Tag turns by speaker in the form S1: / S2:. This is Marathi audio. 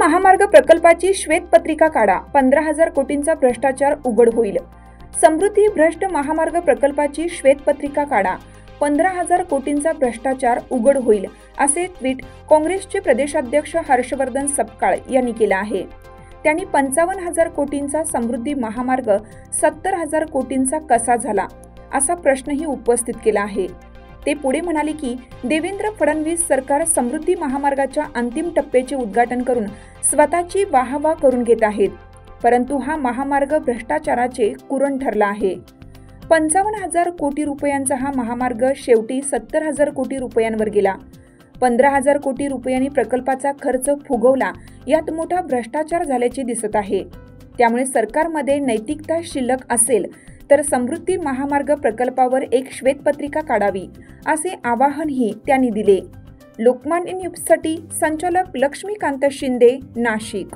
S1: महामार्ग प्रकल्पाची श्वेतपत्रिका काढा, 15,000 कोटींचा भ्रष्टाचार उघड होईल। समृद्धी भ्रष्ट महामार्ग प्रकल्पाची श्वेतपत्रिका काढा, 15,000 कोटींचा भ्रष्टाचार उघड होईल, असे ट्विट काँग्रेसचे प्रदेशाध्यक्ष हर्षवर्धन सपकाळ यांनी केले आहे। त्यांनी 55,000 कोटींचा समृद्धी महामार्ग 70,000 कोटींचा कसा झाला, असा प्रश्नही उपस्थित केला आहे। ते पुढे म्हणाले की देवेंद्र फडणवीस सरकार समृद्धी महामार्गाच्या अंतिम टप्प्याचे उद्घाटन करून स्वतःची वाहवा करून घेत आहेत, परंतु हा महामार्ग भ्रष्टाचाराचे कुरण ठरला आहे। 55,000 कोटी रुपयांचा हा महामार्ग शेवटी 70,000 कोटी रुपयांवर गेला। 15,000 कोटी रुपयांनी प्रकल्पाचा खर्च फुगवला, यात मोठा भ्रष्टाचार झाल्याचे दिसत आहे। त्यामुळे सरकारमध्ये नैतिकता शिल्लक असेल तर समृद्धी महामार्ग प्रकल्पावर एक श्वेतपत्रिका काढावी, असे आवाहनही त्यांनी दिले। लोकमान्य न्यूजसाठी संचालक लक्ष्मीकांत शिंदे, नाशिक।